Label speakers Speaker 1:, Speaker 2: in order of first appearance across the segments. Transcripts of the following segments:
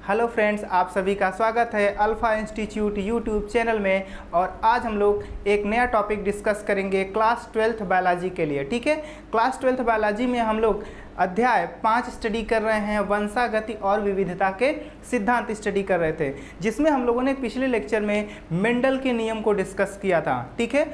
Speaker 1: Hello friends, आप सभी का स्वागत है अल्फा इंस्टीट्यूट यूट्यूब चैनल में। और आज हम लोग एक नया टॉपिक डिस्कस करेंगे क्लास 12th बायोलॉजी के लिए। ठीक है, क्लास 12th बायोलॉजी में हम लोग अध्याय 5 स्टडी कर रहे हैं। वंशागति और विविधता के सिद्धांत स्टडी कर रहे थे, जिसमें हम लोगों ने पिछले लेक्चर में मेंडल के नियम को डिस्कस किया था। ठीक है,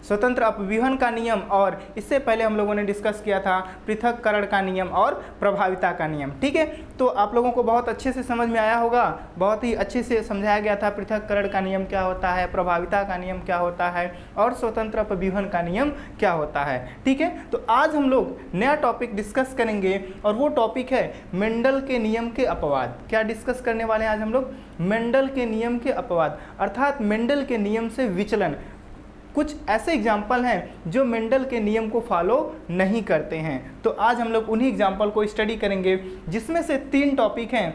Speaker 1: स्वतंत्र अपविहन का नियम, और इससे पहले हम लोगों ने डिस्कस किया था पृथक्करण का नियम और प्रभाविता का नियम। ठीक है, तो आप लोगों को बहुत अच्छे से समझ में आया होगा, बहुत ही अच्छे से समझाया गया था पृथक्करण का नियम क्या होता है, प्रभाविता का नियम क्या होता है और स्वतंत्र अपविहन का नियम क्या होता है। ठीक है, तो आज हम लोग नया टॉपिक डिस्कस करेंगे और वो टॉपिक है मेंडल के नियम के अपवाद। क्या डिस्कस करने वाले हैं आज हम लोग? मेंडल के नियम के अपवाद, अर्थात मेंडल के नियम से विचलन। कुछ ऐसे एग्जाम्पल हैं जो मेंडल के नियम को फॉलो नहीं करते हैं, तो आज हम लोग उन्हीं एग्जाम्पल को स्टडी करेंगे, जिसमें से 3 टॉपिक हैं: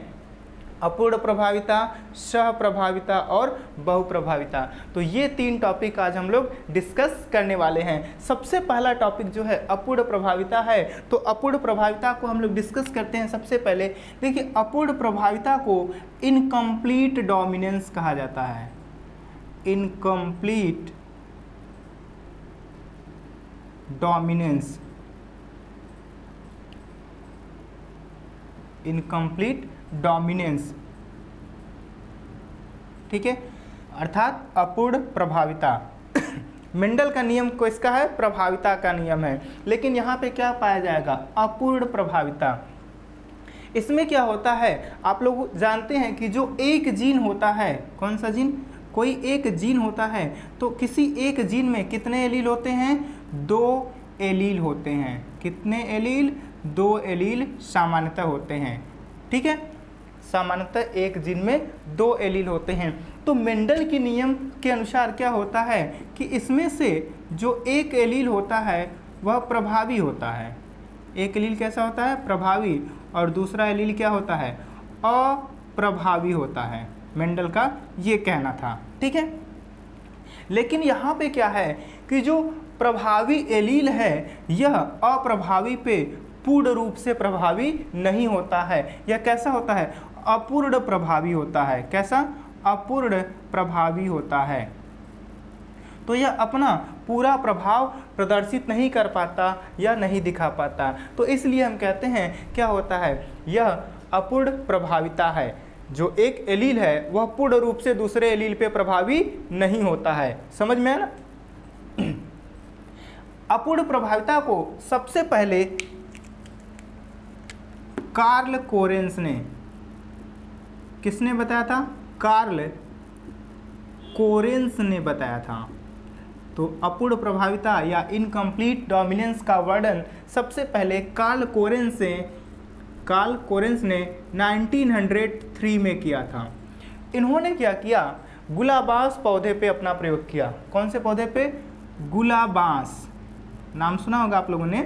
Speaker 1: अपूर्ण प्रभाविता, सह प्रभाविता और बहुप्रभाविता। तो ये 3 टॉपिक आज हम लोग डिस्कस करने वाले हैं। सबसे पहला टॉपिक जो है अपूर्ण प्रभाविता है, तो अपूर्ण प्रभाविता को हम लोग डिस्कस करते हैं। सबसे पहले देखिए, अपूर्ण प्रभाविता को इनकम्प्लीट डोमिनेंस कहा जाता है। Incomplete dominance, incomplete dominance. ठीक है, अर्थात अपूर्ण प्रभाविता। मेंडल का नियम को इसका है, प्रभाविता का नियम है, लेकिन यहाँ पे क्या पाया जाएगा? अपूर्ण प्रभाविता। इसमें क्या होता है, आप लोग जानते हैं कि जो एक जीन होता है, कौन सा जीन? कोई एक जीन होता है, तो किसी एक जीन में कितने एलील होते हैं? 2 एलील होते हैं। कितने एलील? 2 एलील सामान्यतः होते हैं। ठीक है, सामान्यतः एक जीन में 2 एलील होते हैं। तो मेंडल के नियम के अनुसार क्या होता है कि इसमें से जो एक एलील होता है वह प्रभावी होता है। एक एलील कैसा होता है? प्रभावी। और दूसरा एलील क्या होता है? अप्रभावी होता है। मेंडल का ये कहना था। ठीक है, लेकिन यहाँ पे क्या है कि जो प्रभावी एलील है यह अप्रभावी पे पूर्ण रूप से प्रभावी नहीं होता है। यह कैसा होता है? अपूर्ण प्रभावी होता है। कैसा? अपूर्ण प्रभावी होता है। तो यह अपना पूरा प्रभाव प्रदर्शित नहीं कर पाता या नहीं दिखा पाता, तो इसलिए हम कहते हैं क्या होता है, यह अपूर्ण प्रभाविता है। जो एक एलील है वह पूर्ण रूप से दूसरे एलील पे प्रभावी नहीं होता है। समझ में आया ना? अपूर्ण प्रभाविता को सबसे पहले कार्ल कोरेंस ने, किसने बताया था? कार्ल कोरेंस ने बताया था। तो अपूर्ण प्रभाविता या इनकम्प्लीट डोमिनेंस का वर्णन सबसे पहले कार्ल कोरेंस ने 1903 में किया था। इन्होंने क्या किया? गुलाबांस पौधे पे अपना प्रयोग किया। कौन से पौधे पे? गुलाबांस। नाम सुना होगा आप लोगों ने,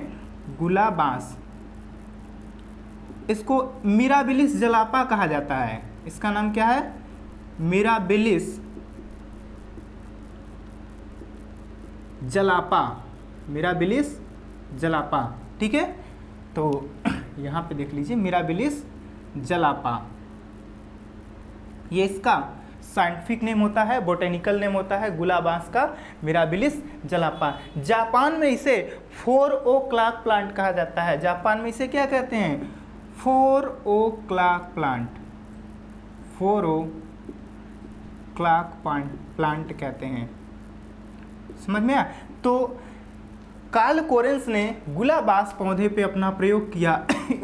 Speaker 1: गुलाबांस। इसको मिराबिलिस जलापा कहा जाता है। इसका नाम क्या है? मिराबिलिस जलापा। मिराबिलिस जलापा। ठीक है, तो यहाँ पे देख लीजिए, मिराबिलिस जलापा ये इसका साइंटिफिक नेम होता है, बोटेनिकल नेम होता है गुलाबांस का, मिराबिलिस जलापा। जापान में इसे 4 o'clock प्लांट कहा जाता है। जापान में इसे क्या कहते हैं? 4 o'clock प्लांट। 4 o'clock प्लांट कहते हैं। समझ में आया? तो कार्ल कोरेंस ने गुलाबांस पौधे पे अपना प्रयोग किया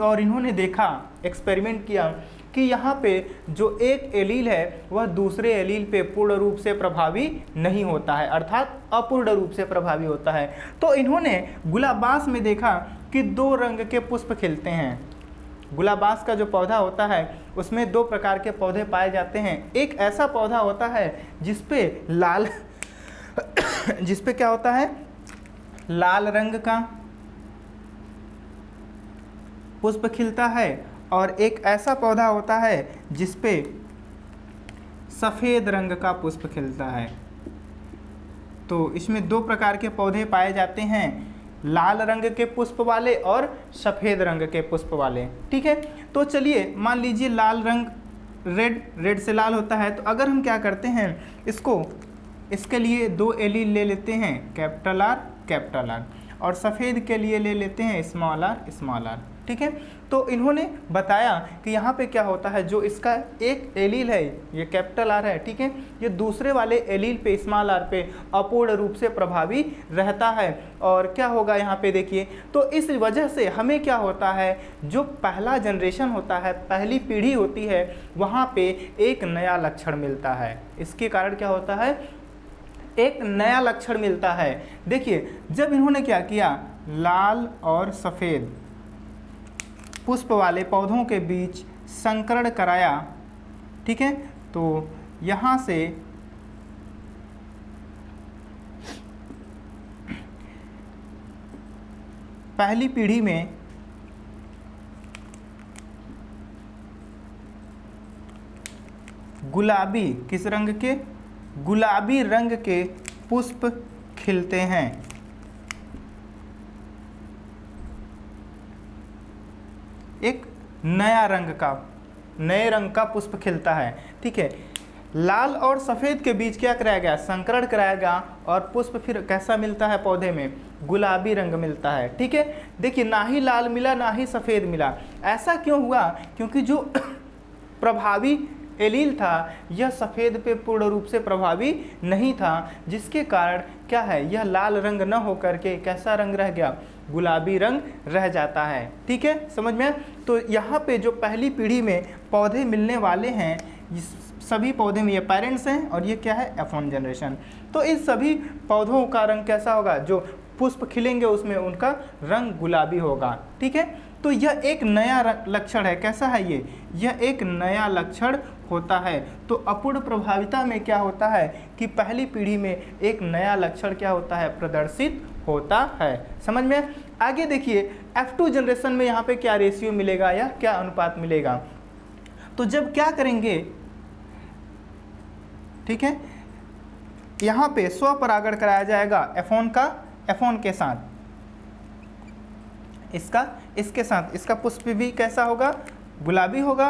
Speaker 1: और इन्होंने देखा, एक्सपेरिमेंट किया कि यहाँ पे जो एक एलील है वह दूसरे एलील पे पूर्ण रूप से प्रभावी नहीं होता है, अर्थात अपूर्ण रूप से प्रभावी होता है। तो इन्होंने गुलाबांस में देखा कि 2 रंग के पुष्प खिलते हैं। गुलाबांस का जो पौधा होता है उसमें 2 प्रकार के पौधे पाए जाते हैं। एक ऐसा पौधा होता है जिसपे लाल जिसपे क्या होता है? लाल रंग का पुष्प खिलता है, और एक ऐसा पौधा होता है जिसपे सफ़ेद रंग का पुष्प खिलता है। तो इसमें 2 प्रकार के पौधे पाए जाते हैं। लाल रंग के पुष्प वाले और सफ़ेद रंग के पुष्प वाले। ठीक है, तो चलिए मान लीजिए लाल रंग रेड से लाल होता है, तो अगर हम क्या करते हैं इसके लिए 2 एलील ले लेते हैं, कैपिटल आर, और सफ़ेद के लिए ले लेते हैं स्मॉल आर। ठीक है, तो इन्होंने बताया कि यहाँ पे क्या होता है, जो इसका एक एलील है ये कैपिटल आर है, ठीक है, ये दूसरे वाले एलील पे स्मॉल आर पे अपूर्ण रूप से प्रभावी रहता है। और क्या होगा यहाँ पे देखिए, तो इस वजह से हमें क्या होता है, जो पहला जनरेशन होता है, पहली पीढ़ी होती है, वहाँ पे एक नया लक्षण मिलता है। इसके कारण क्या होता है, एक नया लक्षण मिलता है। देखिए जब इन्होंने क्या किया, लाल और सफ़ेद पुष्प वाले पौधों के बीच संकरण कराया, ठीक है, तो यहाँ से पहली पीढ़ी में गुलाबी, किस रंग के, गुलाबी रंग के पुष्प खिलते हैं। एक नए रंग का पुष्प खिलता है। ठीक है, लाल और सफ़ेद के बीच क्या कराया गया, संकरण कराया गया, और पुष्प फिर कैसा मिलता है, पौधे में गुलाबी रंग मिलता है। ठीक है, देखिए ना ही लाल मिला ना ही सफ़ेद मिला। ऐसा क्यों हुआ, क्योंकि जो प्रभावी एलील था यह सफ़ेद पे पूर्ण रूप से प्रभावी नहीं था, जिसके कारण क्या है, यह लाल रंग न होकर के कैसा रंग रह गया, गुलाबी रंग रह जाता है। ठीक है, समझ में। तो यहाँ पे जो पहली पीढ़ी में पौधे मिलने वाले हैं, सभी पौधे में ये पेरेंट्स हैं और ये क्या है, F1 जनरेशन। तो इस सभी पौधों का रंग कैसा होगा, जो पुष्प खिलेंगे उसमें उनका रंग गुलाबी होगा। ठीक है, तो यह एक नया लक्षण है। कैसा है ये, यह एक नया लक्षण होता है। तो अपूर्ण प्रभाविता में क्या होता है कि पहली पीढ़ी में एक नया लक्षण क्या होता है, प्रदर्शित होता है। समझ में। आगे देखिए F2 जनरेशन में यहाँ पे क्या रेशियो मिलेगा या क्या अनुपात मिलेगा। तो जब क्या करेंगे, ठीक है, यहाँ पे स्वपरागण कराया जाएगा F1 के साथ, इसके साथ इसका पुष्प भी कैसा होगा, गुलाबी होगा।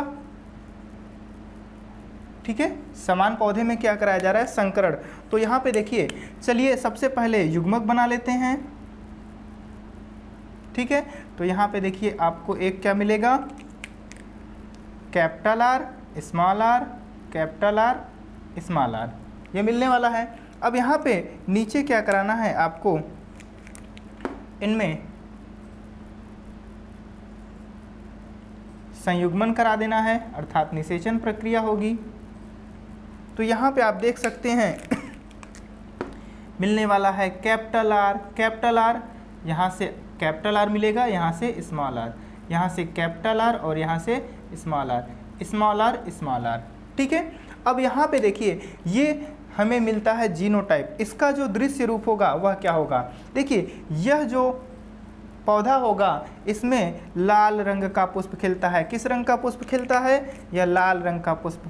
Speaker 1: ठीक है, समान पौधे में क्या कराया जा रहा है, संकरण। तो यहाँ पे देखिए, चलिए सबसे पहले युग्मक बना लेते हैं। ठीक है, तो यहाँ पे देखिए आपको एक क्या मिलेगा, capital R, small R, capital R, small R, ये मिलने वाला है। अब यहाँ पे नीचे क्या कराना है आपको, इनमें संयुग्मन करा देना है, अर्थात निषेचन प्रक्रिया होगी। तो यहाँ पे आप देख सकते हैं मिलने वाला है कैपिटल आर, यहाँ से कैपिटल आर मिलेगा, यहाँ से स्मॉल आर, यहाँ से कैपिटल आर और यहाँ से स्मॉल आर। ठीक है, अब यहाँ पे देखिए ये हमें मिलता है जीनोटाइप। इसका जो दृश्य रूप होगा वह क्या होगा, देखिए यह जो पौधा होगा इसमें लाल रंग का पुष्प खिलता है। किस रंग का पुष्प खिलता है, यह लाल रंग का पुष्प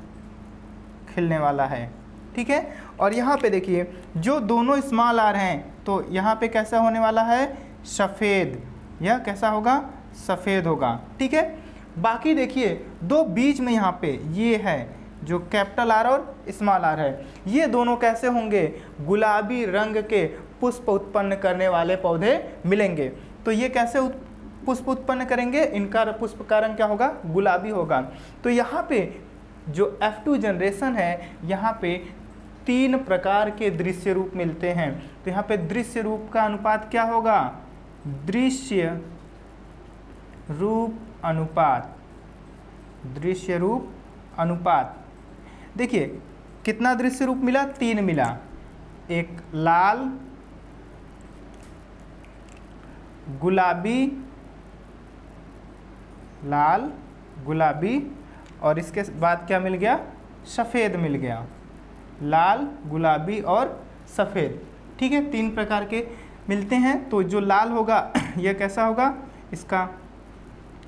Speaker 1: खिलने वाला है। ठीक है, और यहाँ पे देखिए जो दोनों स्मॉल आर हैं, तो यहाँ पे कैसा होने वाला है, सफ़ेद, यह कैसा होगा, सफ़ेद होगा। ठीक है, बाकी देखिए दो बीच में यहाँ पे ये है जो कैपिटल आर और स्मॉल आर है, ये दोनों कैसे होंगे, गुलाबी रंग के पुष्प उत्पन्न करने वाले पौधे मिलेंगे। तो ये कैसे पुष्प उत्पन्न करेंगे, इनका पुष्प का रंग क्या होगा, गुलाबी होगा। तो यहाँ पे जो F2 जनरेशन है, यहाँ पे 3 प्रकार के दृश्य रूप मिलते हैं। तो यहाँ पे दृश्य रूप का अनुपात क्या होगा, दृश्य रूप अनुपात। देखिए कितना दृश्य रूप मिला, 3 मिला, एक लाल, गुलाबी और इसके बाद क्या मिल गया, सफ़ेद मिल गया, लाल, गुलाबी और सफ़ेद। ठीक है, 3 प्रकार के मिलते हैं। तो जो लाल होगा यह कैसा होगा,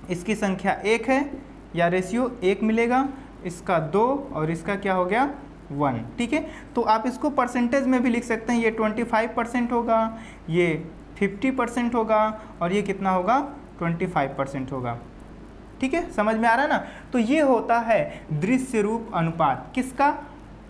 Speaker 1: इसकी संख्या 1 है या रेशियो 1 मिलेगा, इसका 2 और इसका क्या हो गया, 1। ठीक है, तो आप इसको परसेंटेज में भी लिख सकते हैं, ये 25% होगा, ये 50% होगा और ये कितना होगा 25% होगा। ठीक है, समझ में आ रहा है ना। तो ये होता है दृश्य रूप अनुपात, किसका,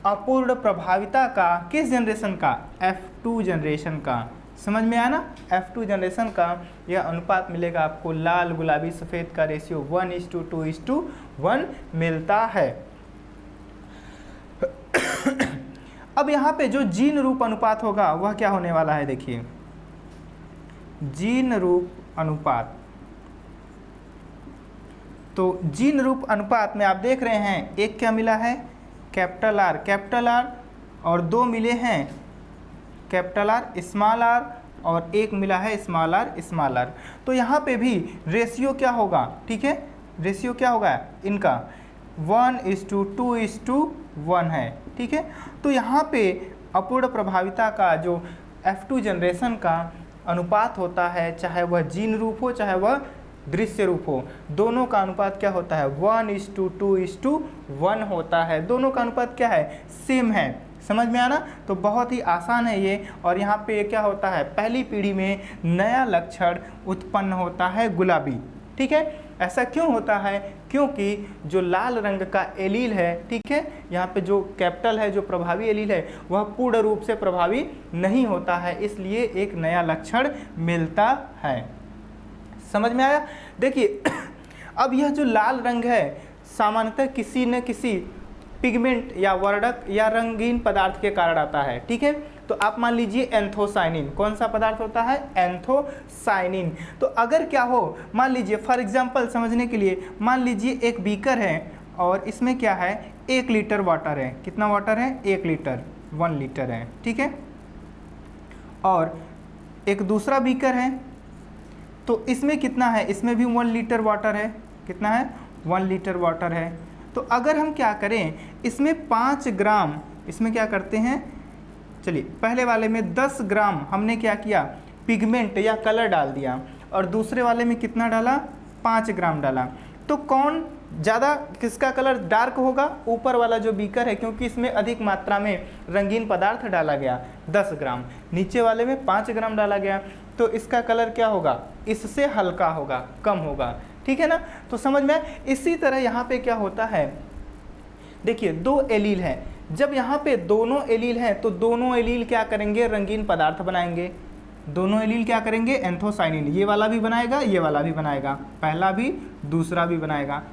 Speaker 1: अपूर्ण प्रभाविता का, किस जनरेशन का, F2 जनरेशन का। समझ में आया ना, F2 जनरेशन का यह अनुपात मिलेगा आपको, लाल गुलाबी सफ़ेद का रेशियो 1:2:1 मिलता है। अब यहाँ पे जो जीन रूप अनुपात होगा वह क्या होने वाला है, देखिए जीन रूप अनुपात। तो जीन रूप अनुपात में आप देख रहे हैं एक क्या मिला है, कैपिटल आर और दो मिले हैं कैपिटल आर स्मॉल आर और एक मिला है स्मॉल आर। तो यहाँ पे भी रेशियो क्या होगा, ठीक है, रेशियो क्या होगा इनका 1:2:1 है। ठीक है, तो यहाँ पे अपूर्ण प्रभाविता का जो F2 जनरेशन का अनुपात होता है, चाहे वह जीन रूप हो चाहे वह दृश्य रूप हो, दोनों का अनुपात क्या होता है 1:2:1 होता है। दोनों का अनुपात क्या है, सेम है। समझ में आना, तो बहुत ही आसान है ये। और यहाँ पे क्या होता है, पहली पीढ़ी में नया लक्षण उत्पन्न होता है गुलाबी। ठीक है, ऐसा क्यों होता है, क्योंकि जो लाल रंग का एलील है, ठीक है, यहाँ पे जो कैपिटल है, जो प्रभावी एलील है, वह पूर्ण रूप से प्रभावी नहीं होता है, इसलिए एक नया लक्षण मिलता है। समझ में आया। देखिए अब यह जो लाल रंग है सामान्यतः किसी न किसी पिगमेंट या वर्णक या रंगीन पदार्थ के कारण आता है। ठीक है, तो आप मान लीजिए एंथोसाइनिन, कौन सा पदार्थ होता है, एंथोसाइनिन। तो अगर क्या हो, मान लीजिए फॉर एग्जांपल समझने के लिए, मान लीजिए एक बीकर है और इसमें क्या है 1 लीटर वाटर है। कितना वाटर है, 1 लीटर, 1 लीटर है। ठीक है, और एक दूसरा बीकर है, तो इसमें कितना है, इसमें भी 1 लीटर वाटर है। कितना है, 1 लीटर वाटर है। तो अगर हम क्या करें, इसमें 5 ग्राम, इसमें क्या करते हैं, चलिए पहले वाले में 10 ग्राम हमने क्या किया, पिगमेंट या कलर डाल दिया, और दूसरे वाले में कितना डाला, 5 ग्राम डाला। तो कौन ज़्यादा, किसका कलर डार्क होगा, ऊपर वाला जो बीकर है, क्योंकि इसमें अधिक मात्रा में रंगीन पदार्थ डाला गया 10 ग्राम, नीचे वाले में 5 ग्राम डाला गया, तो इसका कलर क्या होगा, इससे हल्का होगा, कम होगा। ठीक है ना, तो समझ में। इसी तरह यहाँ पे क्या होता है, देखिए 2 एलील हैं, जब यहाँ पे दोनों एलील हैं तो दोनों एलील क्या करेंगे, रंगीन पदार्थ बनाएंगे। दोनों एलील क्या करेंगे, एंथोसाइनिन, ये वाला भी बनाएगा ये वाला भी बनाएगा, पहला भी दूसरा भी बनाएगा।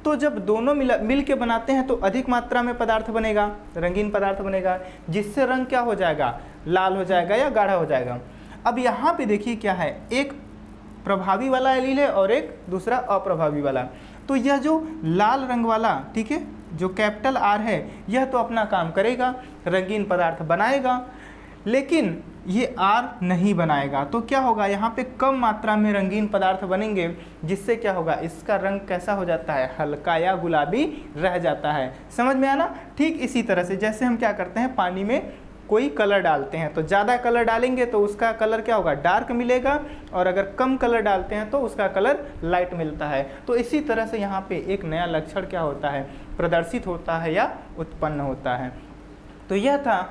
Speaker 1: तो जब दोनों मिल के बनाते हैं तो अधिक मात्रा में पदार्थ बनेगा, रंगीन पदार्थ बनेगा, जिससे रंग क्या हो जाएगा, लाल हो जाएगा या गाढ़ा हो जाएगा। अब यहाँ पे देखिए क्या है, एक प्रभावी वाला एलील है और एक दूसरा अप्रभावी वाला। तो यह जो लाल रंग वाला, ठीक है, जो कैपिटल आर है, यह तो अपना काम करेगा, रंगीन पदार्थ बनाएगा, लेकिन ये आर नहीं बनाएगा। तो क्या होगा, यहाँ पे कम मात्रा में रंगीन पदार्थ बनेंगे, जिससे क्या होगा, इसका रंग कैसा हो जाता है, हल्का या गुलाबी रह जाता है। समझ में आना। ठीक इसी तरह से जैसे हम क्या करते हैं, पानी में कोई कलर डालते हैं, तो ज़्यादा कलर डालेंगे तो उसका कलर क्या होगा, डार्क मिलेगा, और अगर कम कलर डालते हैं तो उसका कलर लाइट मिलता है। तो इसी तरह से यहाँ पे एक नया लक्षण क्या होता है, प्रदर्शित होता है या उत्पन्न होता है। तो यह था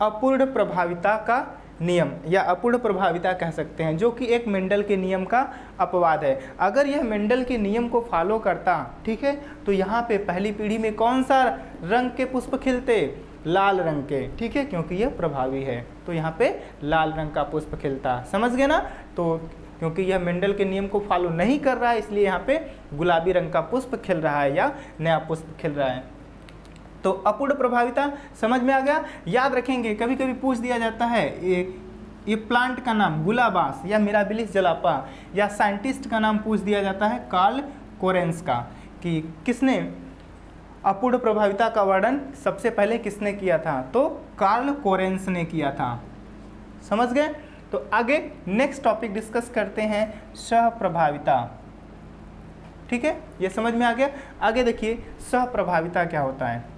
Speaker 1: अपूर्ण प्रभाविता का नियम, या अपूर्ण प्रभाविता कह सकते हैं, जो कि एक मेंडल के नियम का अपवाद है। अगर यह मेंडल के नियम को फॉलो करता, ठीक है, तो यहाँ पे पहली पीढ़ी में कौन सा रंग के पुष्प खिलते, लाल रंग के। ठीक है, क्योंकि यह प्रभावी है, तो यहाँ पे लाल रंग का पुष्प खिलता। समझ गए ना। तो क्योंकि यह मेंडल के नियम को फॉलो नहीं कर रहा है, इसलिए यहाँ पे गुलाबी रंग का पुष्प खिल रहा है या नया पुष्प खिल रहा है। तो अपूर्ण प्रभाविता समझ में आ गया। याद रखेंगे, कभी कभी पूछ दिया जाता है ये प्लांट का नाम गुलाबास या मिराबिलिस जलापा, या साइंटिस्ट का नाम पूछ दिया जाता है कार्ल कोरेंस का, कि किसने अपूर्ण प्रभाविता का वर्णन सबसे पहले किसने किया था, तो कार्ल कोरेंस ने किया था। समझ गए। तो आगे नेक्स्ट टॉपिक डिस्कस करते हैं, सहप्रभाविता। ठीक है, ये समझ में आ गया। आगे देखिए सहप्रभाविता क्या होता है।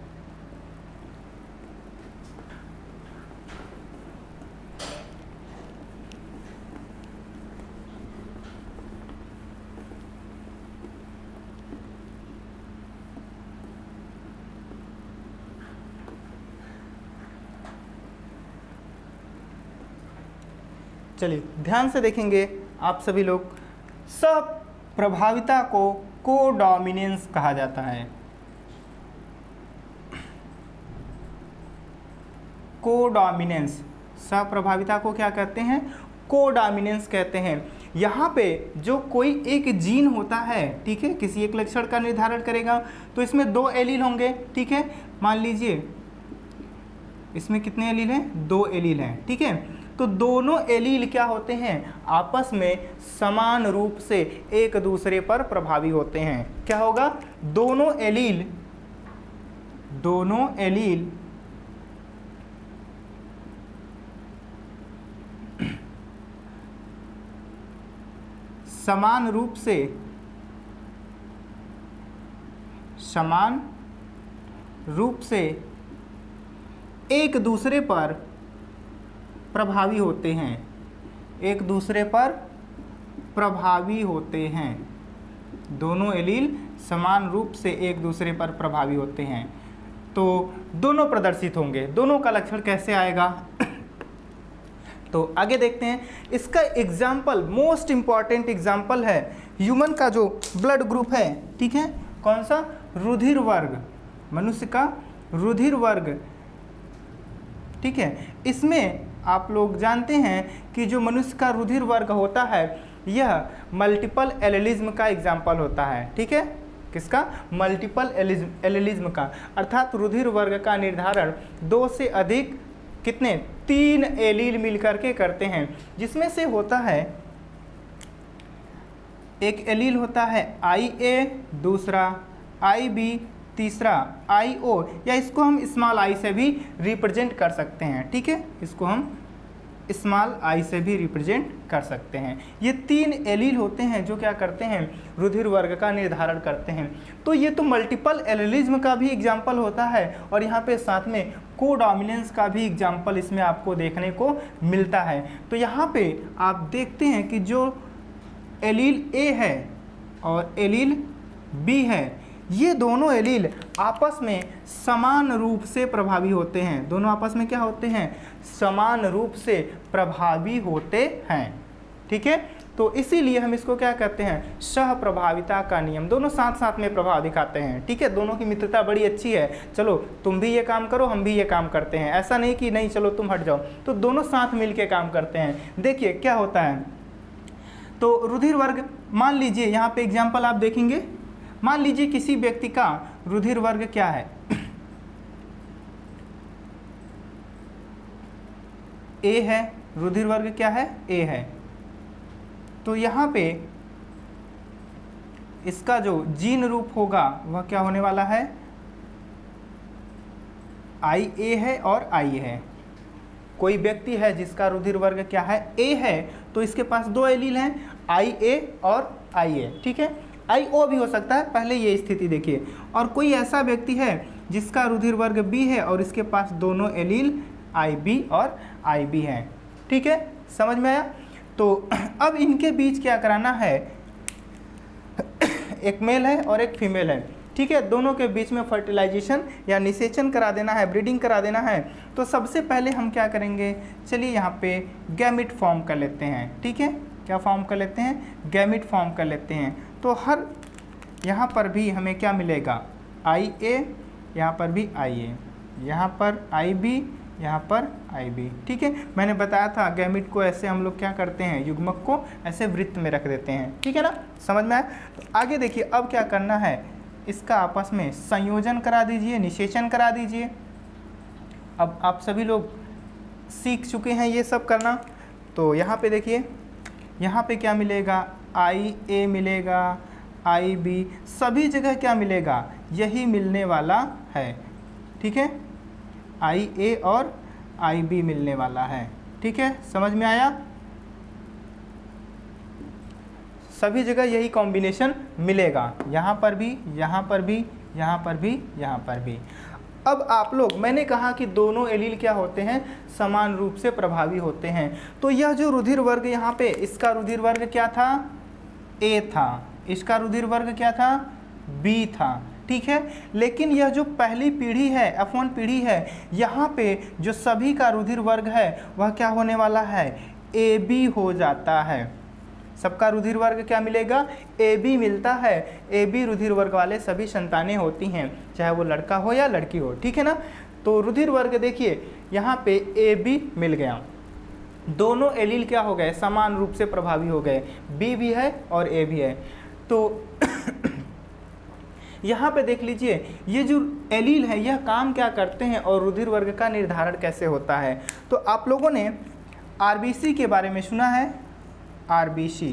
Speaker 1: चलिए ध्यान से देखेंगे आप सभी लोग। सप्रभाविता को कोडॉमिनेंस कहा जाता है। कोडॉमिनेंस, सप्रभाविता को क्या कहते हैं? कोडॉमिनेंस कहते हैं। यहाँ पे जो कोई एक जीन होता है, ठीक है, किसी एक लक्षण का निर्धारण करेगा, तो इसमें 2 एलील होंगे, ठीक है। मान लीजिए इसमें कितने एलील हैं? 2 एलील हैं, ठीक है। तो दोनों एलील क्या होते हैं? आपस में समान रूप से एक दूसरे पर प्रभावी होते हैं। क्या होगा? दोनों एलील समान रूप से एक दूसरे पर प्रभावी होते हैं। एक दूसरे पर प्रभावी होते हैं। दोनों एलील समान रूप से एक दूसरे पर प्रभावी होते हैं, तो दोनों प्रदर्शित होंगे। दोनों का लक्षण कैसे आएगा? तो आगे देखते हैं। इसका एग्जाम्पल, मोस्ट इंपॉर्टेंट एग्जाम्पल है ह्यूमन का जो ब्लड ग्रुप है, ठीक है, कौन सा? रुधिर वर्ग, मनुष्य का रुधिर वर्ग, ठीक है। इसमें आप लोग जानते हैं कि जो मनुष्य का रुधिर वर्ग होता है यह मल्टीपल एलिलिज्म का एग्जाम्पल होता है, ठीक है। किसका? मल्टीपल एलिलिज्म का, अर्थात रुधिर वर्ग का निर्धारण 2 से अधिक कितने? 3 एलील मिलकर के करते हैं, जिसमें से होता है एक एलील होता है IA, दूसरा IB, तीसरा IO, या इसको हम स्मॉल आई से भी रिप्रेजेंट कर सकते हैं, ठीक है। इसको हम स्मॉल आई से भी रिप्रेजेंट कर सकते हैं। ये 3 एलील होते हैं जो क्या करते हैं? रुधिर वर्ग का निर्धारण करते हैं। तो ये तो मल्टीपल एलिलिज्म का भी एग्जाम्पल होता है, और यहाँ पे साथ में कोडॉमिनेंस का भी एग्जाम्पल इसमें आपको देखने को मिलता है। तो यहाँ पे आप देखते हैं कि जो एलील A है और एलील B है, ये दोनों एलील आपस में समान रूप से प्रभावी होते हैं। दोनों आपस में क्या होते हैं? समान रूप से प्रभावी होते हैं, ठीक है। तो इसीलिए हम इसको क्या कहते हैं? सहप्रभाविता का नियम। दोनों साथ साथ में प्रभाव दिखाते हैं, ठीक है। दोनों की मित्रता बड़ी अच्छी है। चलो तुम भी ये काम करो, हम भी ये काम करते हैं, ऐसा नहीं कि नहीं चलो तुम हट जाओ, तो दोनों साथ मिल के काम करते हैं। देखिए क्या होता है। तो रुधिर वर्ग, मान लीजिए यहाँ पे एग्जाम्पल आप देखेंगे। मान लीजिए किसी व्यक्ति का रुधिर वर्ग क्या है? A है। रुधिर वर्ग क्या है? A है। तो यहाँ पे इसका जो जीन रूप होगा वह क्या होने वाला है? IA है और I है। कोई व्यक्ति है जिसका रुधिर वर्ग क्या है? A है, तो इसके पास 2 एलील हैं, IA और IA, ठीक है। IO भी हो सकता है, पहले ये स्थिति देखिए। और कोई ऐसा व्यक्ति है जिसका रुधिर वर्ग B है और इसके पास दोनों एलील IB और IB हैं, ठीक है। समझ में आया? तो अब इनके बीच क्या कराना है? एक मेल है और एक फीमेल है, ठीक है। दोनों के बीच में फर्टिलाइजेशन या निषेचन करा देना है, ब्रीडिंग करा देना है। तो सबसे पहले हम क्या करेंगे? चलिए यहाँ पे गैमिट फॉर्म कर लेते हैं, ठीक है। क्या फॉर्म कर लेते हैं? गैमिट फॉर्म कर लेते हैं। तो हर यहाँ पर भी हमें क्या मिलेगा? IA, यहाँ पर भी IA, यहाँ पर IB, यहाँ पर IB, ठीक है। मैंने बताया था गैमिट को ऐसे हम लोग क्या करते हैं? युग्मक को ऐसे वृत्त में रख देते हैं, ठीक है ना। समझ में आया? तो आगे देखिए अब क्या करना है? इसका आपस में संयोजन करा दीजिए, निषेचन करा दीजिए। अब आप सभी लोग सीख चुके हैं ये सब करना। तो यहाँ पे देखिए, यहाँ पे क्या मिलेगा? IA मिलेगा, IB, सभी जगह क्या मिलेगा? यही मिलने वाला है, ठीक है। IA और IB मिलने वाला है, ठीक है। समझ में आया? सभी जगह यही कॉम्बिनेशन मिलेगा, यहाँ पर भी, यहाँ पर भी, यहाँ पर भी, यहाँ पर भी। अब आप लोग, मैंने कहा कि दोनों एलील क्या होते हैं? समान रूप से प्रभावी होते हैं। तो यह जो रुधिर वर्ग यहाँ पे, इसका रुधिर वर्ग क्या था? A था। इसका रुधिर वर्ग क्या था? B था, ठीक है। लेकिन यह जो पहली पीढ़ी है, F1 पीढ़ी है, यहाँ पे जो सभी का रुधिर वर्ग है वह क्या होने वाला है? AB हो जाता है। सबका रुधिर वर्ग क्या मिलेगा? AB मिलता है। AB रुधिर वर्ग वाले सभी संतानें होती हैं, चाहे वो लड़का हो या लड़की हो, ठीक है ना। तो रुधिर वर्ग देखिए यहाँ पे AB मिल गया, दोनों एलील क्या हो गए? समान रूप से प्रभावी हो गए, B भी है और A भी है। तो यहाँ पे देख लीजिए ये जो एलील है यह काम क्या करते हैं और रुधिर वर्ग का निर्धारण कैसे होता है। तो आप लोगों ने RBC के बारे में सुना है, RBC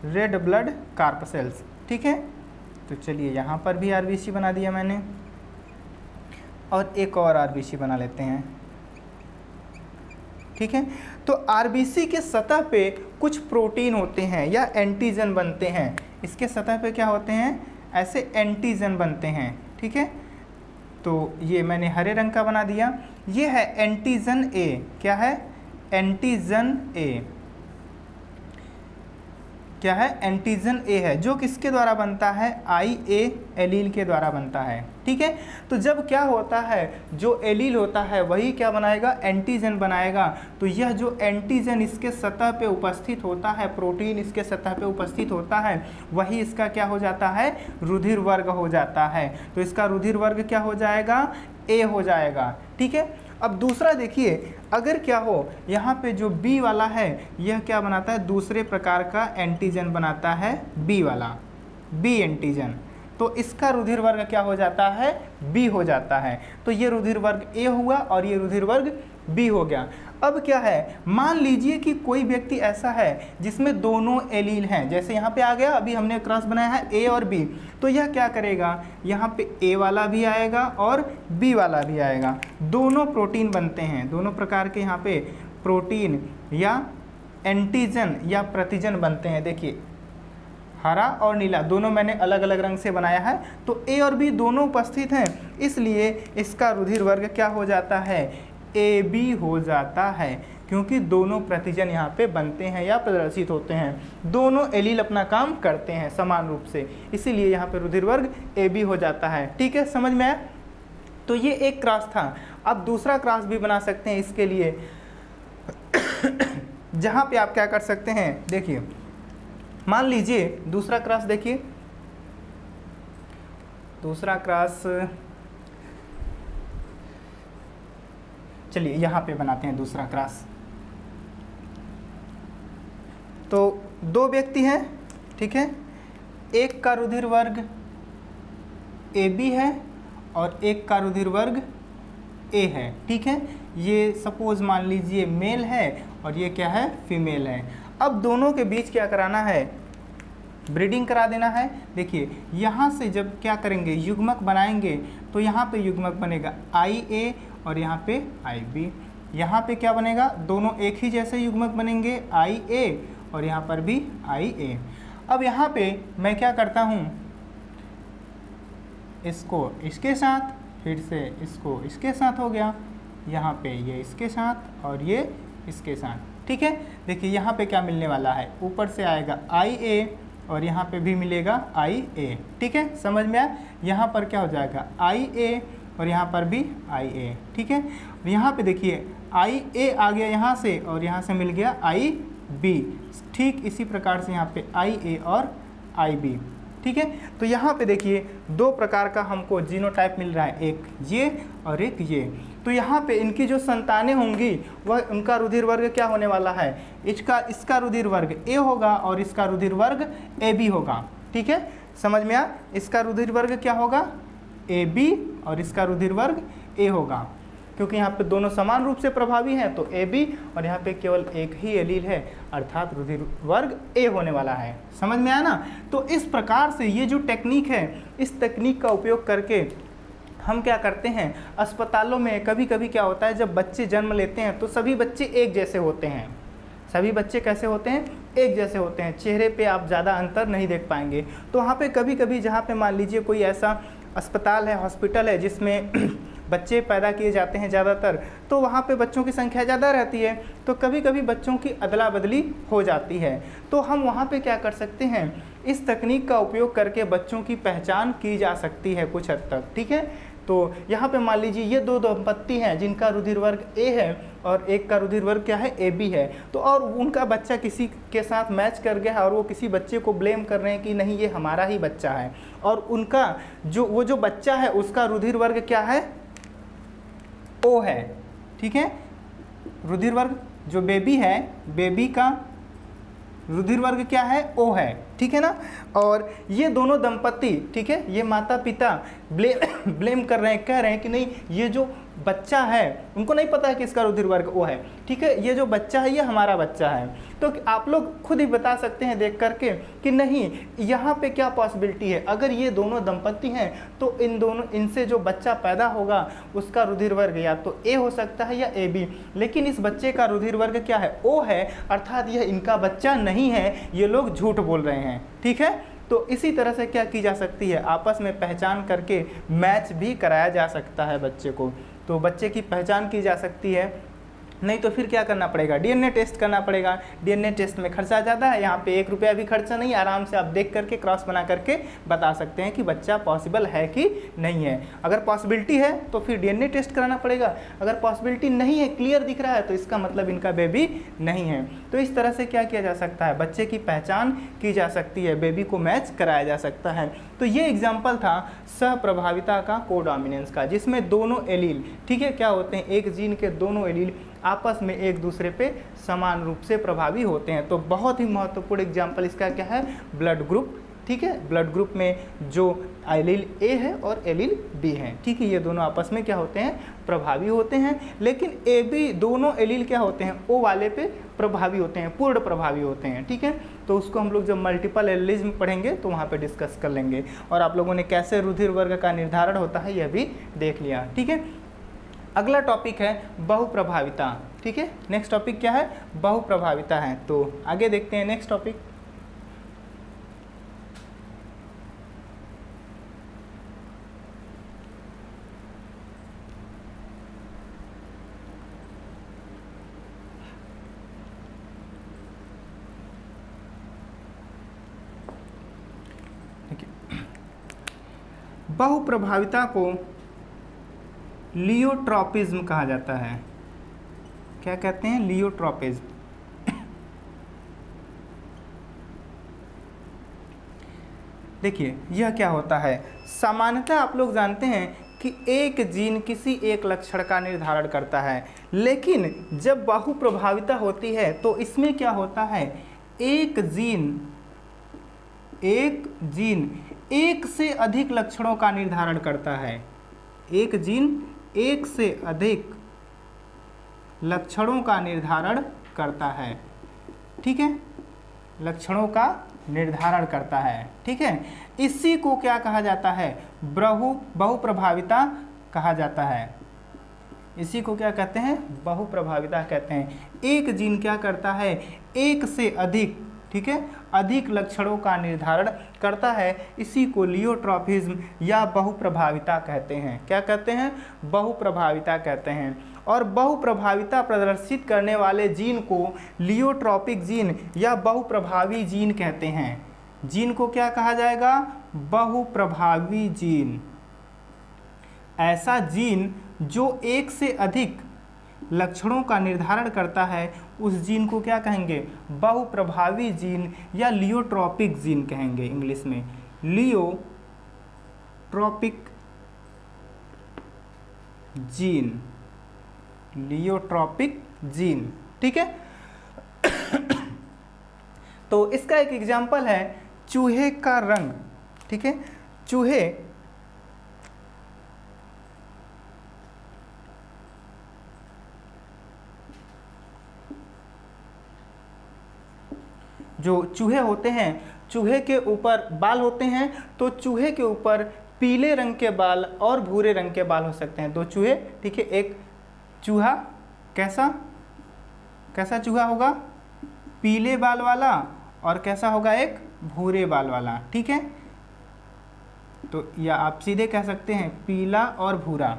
Speaker 1: रेड ब्लड कार्पसेल्स, ठीक है। तो चलिए यहाँ पर भी RBC बना दिया मैंने, और एक और RBC बना लेते हैं, ठीक है। तो RBC के सतह पे कुछ प्रोटीन होते हैं या एंटीजन बनते हैं। इसके सतह पे क्या होते हैं? ऐसे एंटीजन बनते हैं, ठीक है। तो ये मैंने हरे रंग का बना दिया, ये है एंटीजन A। क्या है? एंटीजन A क्या है? एंटीजन A है, जो किसके द्वारा बनता है? IA एलील के द्वारा बनता है, ठीक है। तो जब क्या होता है, जो एलील होता है वही क्या बनाएगा? एंटीजन बनाएगा। तो यह जो एंटीजन इसके सतह पे उपस्थित होता है, प्रोटीन इसके सतह पे उपस्थित होता है, वही इसका क्या हो जाता है? रुधिर वर्ग हो जाता है। तो इसका रुधिर वर्ग क्या हो जाएगा? A हो जाएगा, ठीक है। अब दूसरा देखिए, अगर क्या हो यहाँ पे जो B वाला है यह क्या बनाता है? दूसरे प्रकार का एंटीजन बनाता है, B वाला, B एंटीजन। तो इसका रुधिर वर्ग क्या हो जाता है? B हो जाता है। तो ये रुधिर वर्ग A हुआ और ये रुधिर वर्ग B हो गया। अब क्या है, मान लीजिए कि कोई व्यक्ति ऐसा है जिसमें दोनों एलील हैं, जैसे यहाँ पे आ गया, अभी हमने क्रॉस बनाया है A और B, तो यह क्या करेगा? यहाँ पे A वाला भी आएगा और B वाला भी आएगा, दोनों प्रोटीन बनते हैं, दोनों प्रकार के यहाँ पे प्रोटीन या एंटीजन या प्रतिजन बनते हैं। देखिए हरा और नीला दोनों मैंने अलग अलग रंग से बनाया है, तो A और B दोनों उपस्थित हैं, इसलिए इसका रुधिर वर्ग क्या हो जाता है? AB हो जाता है, क्योंकि दोनों प्रतिजन यहाँ पे बनते हैं या प्रदर्शित होते हैं, दोनों एलील अपना काम करते हैं समान रूप से, इसीलिए यहाँ पे रुधिर वर्ग AB हो जाता है, ठीक है। समझ में आया? तो ये एक क्रॉस था। अब दूसरा क्रॉस भी बना सकते हैं इसके लिए जहाँ पे आप क्या कर सकते हैं, देखिए मान लीजिए दूसरा क्रॉस, देखिए दूसरा क्रॉस, चलिए यहाँ पे बनाते हैं दूसरा क्रॉस। तो दो व्यक्ति हैं, ठीक है, एक का रुधिर वर्ग AB है और एक का रुधिर वर्ग A है, ठीक है। ये सपोज मान लीजिए मेल है और ये क्या है? फीमेल है। अब दोनों के बीच क्या कराना है? ब्रीडिंग करा देना है। देखिए यहाँ से जब क्या करेंगे, युग्मक बनाएंगे, तो यहाँ पे युग्मक बनेगा IA और यहाँ पे IB। यहाँ पे क्या बनेगा? दोनों एक ही जैसे युग्मक बनेंगे, IA और यहाँ पर भी IA। अब यहाँ पे मैं क्या करता हूँ, इसको इसके साथ, फिर से इसको इसके साथ हो गया, यहाँ पे ये इसके साथ और ये इसके साथ, ठीक है। देखिए यहाँ पे क्या मिलने वाला है, ऊपर से आएगा IA और यहाँ पे भी मिलेगा IA, ठीक है। समझ में आया? यहाँ पर क्या हो जाएगा? IA और यहाँ पर भी IA, ठीक है। यहाँ पे देखिए IA आ गया यहाँ से और यहाँ से मिल गया IB, ठीक इसी प्रकार से यहाँ पे IA और IB, ठीक है। तो यहाँ पे देखिए दो प्रकार का हमको जीनोटाइप मिल रहा है, एक ये और एक ये। तो यहाँ पे इनकी जो संतानें होंगी वह उनका रुधिर वर्ग क्या होने वाला है? इसका रुधिर वर्ग A होगा और इसका रुधिर वर्ग AB होगा, ठीक है। समझ में आया? इसका रुधिर वर्ग क्या होगा? AB और इसका रुधिर वर्ग A होगा, क्योंकि यहाँ पे दोनों समान रूप से प्रभावी हैं, तो AB और यहाँ पे केवल एक ही एलील है, अर्थात रुधिर वर्ग A होने वाला है। समझ में आया ना? तो इस प्रकार से ये जो टेक्निक है, इस तकनीक का उपयोग करके हम क्या करते हैं, अस्पतालों में कभी कभी क्या होता है, जब बच्चे जन्म लेते हैं तो सभी बच्चे एक जैसे होते हैं। सभी बच्चे कैसे होते हैं? एक जैसे होते हैं, चेहरे पे आप ज़्यादा अंतर नहीं देख पाएंगे। तो वहाँ पे कभी कभी जहाँ पे मान लीजिए कोई ऐसा अस्पताल है, हॉस्पिटल है जिसमें बच्चे पैदा किए जाते हैं ज़्यादातर, तो वहाँ पे बच्चों की संख्या ज़्यादा रहती है, तो कभी कभी बच्चों की अदला बदली हो जाती है। तो हम वहाँ पे क्या कर सकते हैं, इस तकनीक का उपयोग करके बच्चों की पहचान की जा सकती है कुछ हद तक, ठीक है। तो यहाँ पे मान लीजिए ये दो दंपत्ति हैं जिनका रुधिर वर्ग ए है और एक का रुधिर वर्ग क्या है, AB है। तो और उनका बच्चा किसी के साथ मैच कर गया है और वो किसी बच्चे को ब्लेम कर रहे हैं कि नहीं ये हमारा ही बच्चा है, और उनका जो बच्चा है उसका रुधिर वर्ग क्या है, O है। ठीक है, रुधिर वर्ग जो बेबी है, बेबी का रुधिर वर्ग क्या है, O है। ठीक है ना। और ये दोनों दंपत्ति, ठीक है, ये माता पिता ब्लेम कर रहे हैं, कह रहे हैं कि नहीं ये जो बच्चा है, उनको नहीं पता है कि इसका रुधिर वर्ग O है। ठीक है, ये जो बच्चा है ये हमारा बच्चा है। तो आप लोग खुद ही बता सकते हैं देख करके कि नहीं यहाँ पे क्या पॉसिबिलिटी है। अगर ये दोनों दंपत्ति हैं तो इनसे जो बच्चा पैदा होगा उसका रुधिर वर्ग या तो A हो सकता है या AB, लेकिन इस बच्चे का रुधिर वर्ग क्या है, O है, अर्थात यह इनका बच्चा नहीं है, ये लोग झूठ बोल रहे हैं। ठीक है, तो इसी तरह से क्या की जा सकती है, आपस में पहचान करके मैच भी कराया जा सकता है बच्चे को। तो बच्चे की पहचान की जा सकती है। नहीं तो फिर क्या करना पड़ेगा, DNA टेस्ट करना पड़ेगा। DNA टेस्ट में खर्चा ज़्यादा है, यहाँ पे 1 रुपया भी खर्चा नहीं, आराम से आप देख करके क्रॉस बना करके बता सकते हैं कि बच्चा पॉसिबल है कि नहीं है। अगर पॉसिबिलिटी है तो फिर DNA टेस्ट कराना पड़ेगा, अगर पॉसिबिलिटी नहीं है, क्लियर दिख रहा है, तो इसका मतलब इनका बेबी नहीं है। तो इस तरह से क्या किया जा सकता है, बच्चे की पहचान की जा सकती है, बेबी को मैच कराया जा सकता है। तो ये एग्जाम्पल था सहप्रभाविता का, कोडोमिनेंस का, जिसमें दोनों एलील, ठीक है, क्या होते हैं, एक जीन के दोनों एलील आपस में एक दूसरे पे समान रूप से प्रभावी होते हैं। तो बहुत ही महत्वपूर्ण एग्जाम्पल इसका क्या है, ब्लड ग्रुप। ठीक है, ब्लड ग्रुप में जो एलील A है और एलील B है, ठीक है, ये दोनों आपस में क्या होते हैं, प्रभावी होते हैं। लेकिन AB दोनों एलील क्या होते हैं, O वाले पे प्रभावी होते हैं, पूर्ण प्रभावी होते हैं। ठीक है, तो उसको हम लोग जब मल्टीपल एलीलिज्म पढ़ेंगे तो वहाँ पे डिस्कस कर लेंगे। और आप लोगों ने कैसे रुधिर वर्ग का निर्धारण होता है यह भी देख लिया। ठीक है, अगला टॉपिक है बहुप्रभाविता। ठीक है, नेक्स्ट टॉपिक क्या है, बहुप्रभाविता है। तो आगे देखते हैं नेक्स्ट टॉपिक। बहुप्रभाविता को लियोट्रॉपिज्म कहा जाता है। क्या कहते हैं, लियोट्रॉपिज्म। देखिए यह क्या होता है, सामान्यतः आप लोग जानते हैं कि एक जीन किसी एक लक्षण का निर्धारण करता है, लेकिन जब बहुप्रभाविता होती है तो इसमें क्या होता है, एक जीन एक से अधिक लक्षणों का निर्धारण करता है। एक जीन एक से अधिक लक्षणों का निर्धारण करता है। ठीक है, लक्षणों का निर्धारण करता है। ठीक है, इसी को क्या कहा जाता है, बहुप्रभाविता कहा जाता है। इसी को क्या कहते हैं, बहुप्रभाविता कहते हैं। एक जीन क्या करता है, एक से अधिक, ठीक है, अधिक लक्षणों का निर्धारण करता है। इसी को लियोट्रॉपिज्म या बहुप्रभाविता कहते हैं। क्या कहते हैं, बहुप्रभाविता कहते हैं। और बहुप्रभाविता प्रदर्शित करने वाले जीन को लियोट्रॉपिक जीन या बहुप्रभावी जीन कहते हैं। जीन को क्या कहा जाएगा, बहुप्रभावी जीन। ऐसा जीन जो एक से अधिक लक्षणों का निर्धारण करता है उस जीन को क्या कहेंगे, बहुप्रभावी जीन या लियोट्रॉपिक जीन कहेंगे। इंग्लिश में लियोट्रॉपिक जीन, लियोट्रॉपिक जीन। ठीक है, तो इसका एक एग्जाम्पल है चूहे का रंग। ठीक है, चूहे जो चूहे होते हैं, चूहे के ऊपर बाल होते हैं, तो चूहे के ऊपर पीले रंग के बाल और भूरे रंग के बाल हो सकते हैं। दो चूहे, ठीक है, एक चूहा कैसा चूहा होगा, पीले बाल वाला, और कैसा होगा, एक भूरे बाल वाला। ठीक है, तो या आप सीधे कह सकते हैं पीला और भूरा।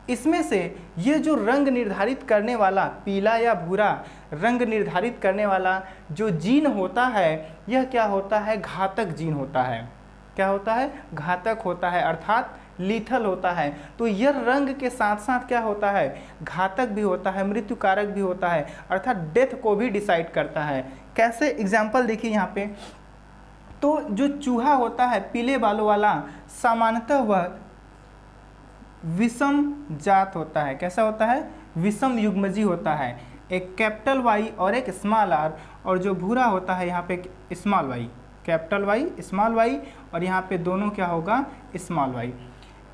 Speaker 1: इसमें से ये जो रंग निर्धारित करने वाला, पीला या भूरा रंग निर्धारित करने वाला जो जीन होता है, यह क्या होता है, घातक जीन होता है। क्या होता है, घातक होता है, अर्थात लीथल होता है। तो यह रंग के साथ साथ क्या होता है, घातक भी होता है, मृत्युकारक भी होता है, अर्थात डेथ को भी डिसाइड करता है। कैसे, एग्जाम्पल देखिए यहाँ पे। तो जो चूहा होता है पीले बालों वाला, सामान्यतः वह विषम जात होता है। कैसा होता है, विषम युग्मजी होता है, एक कैपिटल वाई और एक स्मॉल आर, और जो भूरा होता है यहाँ पे small Y, capital Y small Y, और यहाँ पे दोनों क्या होगा, स्मॉल वाई।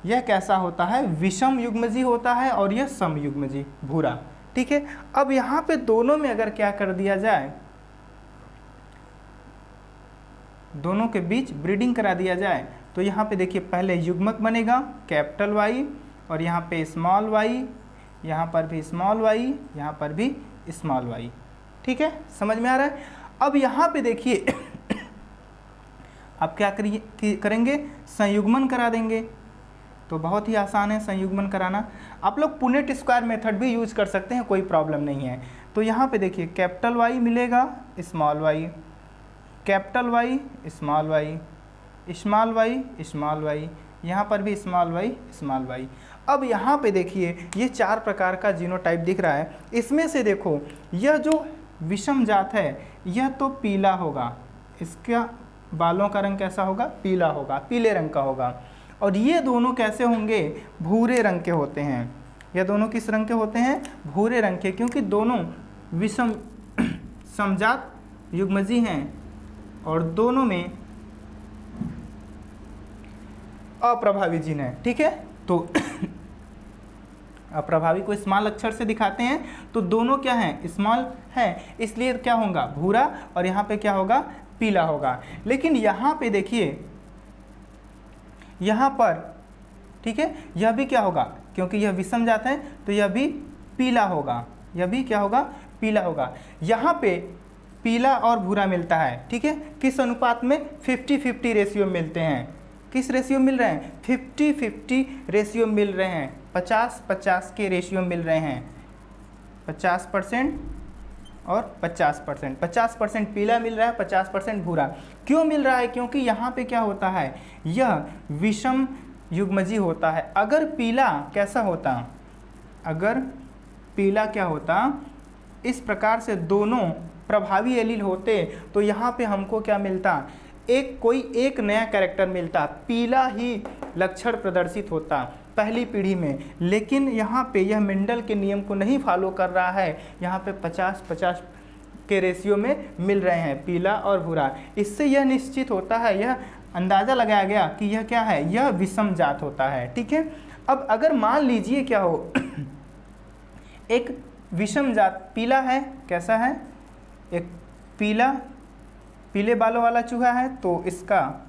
Speaker 1: यह कैसा होता है, विषम युग्मजी होता है, और यह सम युग्मजी भूरा। ठीक है, अब यहाँ पे दोनों में अगर क्या कर दिया जाए, दोनों के बीच ब्रीडिंग करा दिया जाए, तो यहाँ पे देखिए पहले युग्मक बनेगा कैपिटल वाई, और यहाँ पे स्मॉल वाई, यहाँ पर भी स्मॉल वाई, यहाँ पर भी स्मॉल वाई। ठीक है, समझ में आ रहा है। अब यहाँ पे देखिए आप क्या करेंगे, संयुग्मन करा देंगे। तो बहुत ही आसान है संयुग्मन कराना। आप लोग पुनेट स्क्वायर मेथड भी यूज कर सकते हैं, कोई प्रॉब्लम नहीं है। तो यहाँ पे देखिए कैपिटल वाई मिलेगा small Y, capital Y small Y, small Y small Y, यहाँ पर भी स्मॉल वाई स्मॉल वाई। अब यहाँ पे देखिए ये 4 प्रकार का जीनोटाइप दिख रहा है। इसमें से देखो यह जो विषम जात है यह तो पीला होगा, इसका बालों का रंग कैसा होगा, पीला होगा, पीले रंग का होगा। और ये दोनों कैसे होंगे, भूरे रंग के होते हैं। ये दोनों किस रंग के होते हैं, भूरे रंग के, क्योंकि दोनों विषम समजात युग्मजी हैं और दोनों में अप्रभावी जीन है। ठीक है, तो अप्रभावी को स्मॉल अक्षर से दिखाते हैं, तो दोनों क्या हैं, स्मॉल है, इसलिए क्या होगा, भूरा, और यहाँ पे क्या होगा, पीला होगा। लेकिन यहाँ पे देखिए यहाँ पर, ठीक है, यह भी क्या होगा, क्योंकि यह विषम जात है तो यह भी पीला होगा, यह भी क्या होगा, पीला होगा। यहाँ पे पीला और भूरा मिलता है। ठीक है, किस अनुपात में, 50-50 रेशियो मिलते हैं। किस रेशियो मिल रहे हैं, 50-50 रेशियो मिल रहे हैं, 50-50 के रेशियो मिल रहे हैं, 50% और 50%, 50% पीला मिल रहा है, 50% भूरा। क्यों मिल रहा है, क्योंकि यहाँ पे क्या होता है, यह विषम युग्मजी होता है। अगर पीला कैसा होता, अगर पीला क्या होता, इस प्रकार से दोनों प्रभावी एलील होते, तो यहाँ पे हमको क्या मिलता, कोई एक नया कैरेक्टर मिलता, पीला ही लक्षण प्रदर्शित होता पहली पीढ़ी में। लेकिन यहाँ पे यह मेंडल के नियम को नहीं फॉलो कर रहा है, यहाँ पे 50-50 के रेशियो में मिल रहे हैं पीला और भूरा। इससे यह निश्चित होता है, यह अंदाज़ा लगाया गया कि यह क्या है, यह विषम जात होता है। ठीक है, अब अगर मान लीजिए क्या हो एक विषम जात पीला है, कैसा है, एक पीले बालों वाला चूहा है, तो इसका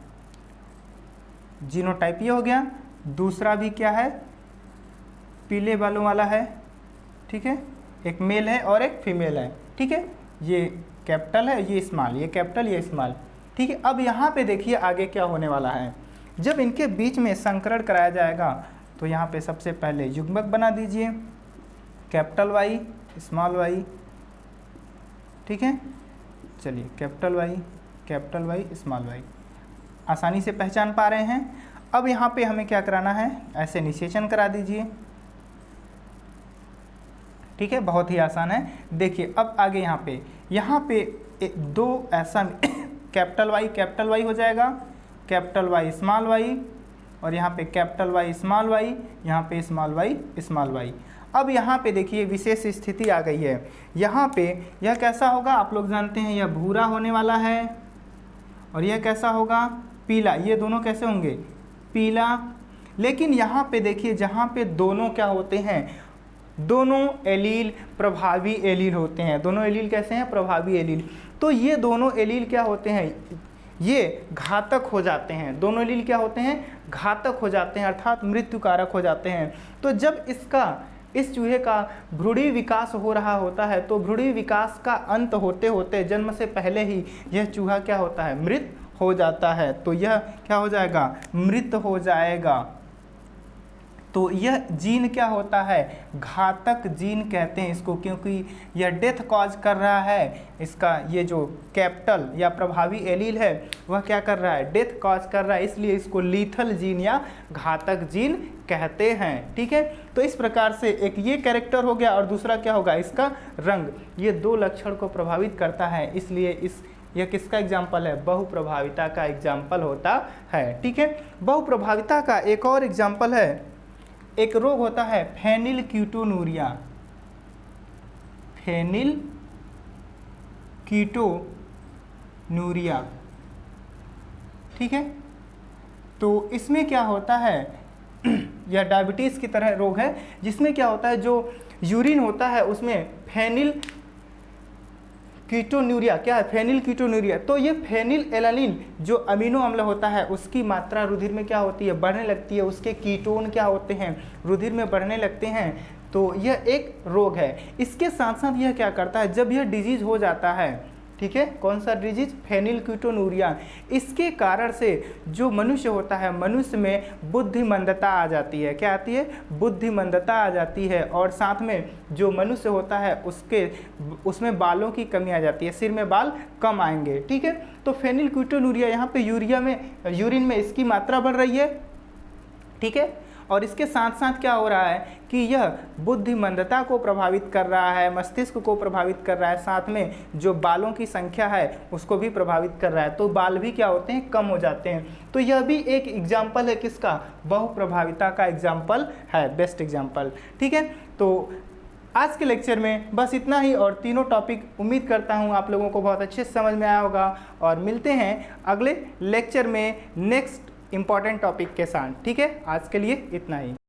Speaker 1: जीनोटाइप ये हो गया। दूसरा भी क्या है, पीले बालों वाला है। ठीक है, एक मेल है और एक फीमेल है। ठीक है, ये कैपिटल है, ये स्मॉल, ये कैपिटल, ये स्मॉल। ठीक है, अब यहाँ पे देखिए आगे क्या होने वाला है। जब इनके बीच में संकरण कराया जाएगा तो यहाँ पे सबसे पहले युग्मक बना दीजिए, कैपिटल वाई स्मॉल वाई। ठीक है, चलिए कैपिटल वाई स्मॉल वाई, आसानी से पहचान पा रहे हैं। अब यहाँ पे हमें क्या कराना है, ऐसे निषेचन करा दीजिए। ठीक है, बहुत ही आसान है। देखिए अब आगे यहाँ पे 2 ऐसा कैपिटल वाई हो जाएगा, कैपिटल वाई स्मॉल वाई, और यहाँ पे कैपिटल वाई स्मॉल वाई, यहाँ पे स्मॉल वाई। अब यहाँ पे देखिए विशेष स्थिति आ गई है। यहाँ पे यह कैसा होगा, आप लोग जानते हैं, यह भूरा होने वाला है, और यह कैसा होगा, पीला। ये दोनों कैसे होंगे, पीला। लेकिन यहाँ पे देखिए जहाँ पे दोनों क्या होते हैं, दोनों एलील प्रभावी एलील होते हैं। दोनों एलील कैसे हैं, प्रभावी एलील। तो ये दोनों एलील क्या होते हैं, ये घातक हो जाते हैं। दोनों एलील क्या होते हैं, घातक हो जाते हैं, अर्थात मृत्युकारक हो जाते हैं। तो जब इस चूहे का भ्रूणी विकास हो रहा होता है, तो भ्रूणी विकास का अंत होते होते जन्म से पहले ही यह चूहा क्या होता है, मृत हो जाता है। तो यह क्या हो जाएगा, मृत हो जाएगा। तो यह जीन क्या होता है, घातक जीन कहते हैं इसको, क्योंकि यह डेथ कॉज कर रहा है। इसका ये जो कैपिटल या प्रभावी एलील है वह क्या कर रहा है, डेथ कॉज कर रहा है, इसलिए इसको लीथल जीन या घातक जीन कहते हैं। ठीक है, तो इस प्रकार से एक ये कैरेक्टर हो गया और दूसरा क्या होगा, इसका रंग। ये दो लक्षण को प्रभावित करता है, इसलिए यह किसका एग्जाम्पल है, बहुप्रभाविता का एग्जाम्पल होता है। ठीक है, बहुप्रभाविता का एक और एग्जाम्पल है, एक रोग होता है फेनिलकीटोनुरिया। फेनिलकीटोनुरिया, ठीक है, तो इसमें क्या होता है, यह डायबिटीज़ की तरह रोग है, जिसमें क्या होता है, जो यूरिन होता है उसमें फेनिलकीटोनुरिया, क्या है, फेनिलकीटोनुरिया। तो ये फेनिलएलानिन जो अमीनो अम्ल होता है उसकी मात्रा रुधिर में क्या होती है, बढ़ने लगती है, उसके कीटोन क्या होते हैं, रुधिर में बढ़ने लगते हैं। तो यह एक रोग है। इसके साथ साथ यह क्या करता है, जब यह डिजीज हो जाता है, ठीक है, कौन सा डिजीज, फेनिलकीटोनुरिया, इसके कारण से जो मनुष्य होता है, मनुष्य में बुद्धिमंदता आ जाती है। क्या आती है, बुद्धिमंदता आ जाती है, और साथ में जो मनुष्य होता है उसमें बालों की कमी आ जाती है, सिर में बाल कम आएंगे। ठीक है, तो फेनिलकीटोनुरिया यहाँ पे यूरिन में इसकी मात्रा बढ़ रही है। ठीक है, और इसके साथ साथ क्या हो रहा है कि यह बुद्धिमंदता को प्रभावित कर रहा है, मस्तिष्क को प्रभावित कर रहा है, साथ में जो बालों की संख्या है उसको भी प्रभावित कर रहा है। तो बाल भी क्या होते हैं, कम हो जाते हैं। तो यह भी एक एग्जाम्पल है किसका, बहुप्रभाविता का एग्जाम्पल है, बेस्ट एग्जाम्पल। ठीक है, तो आज के लेक्चर में बस इतना ही, और तीनों टॉपिक उम्मीद करता हूँ आप लोगों को बहुत अच्छे से समझ में आया होगा, और मिलते हैं अगले लेक्चर में नेक्स्ट इंपॉर्टेंट टॉपिक के साथ। ठीक है, आज के लिए इतना ही।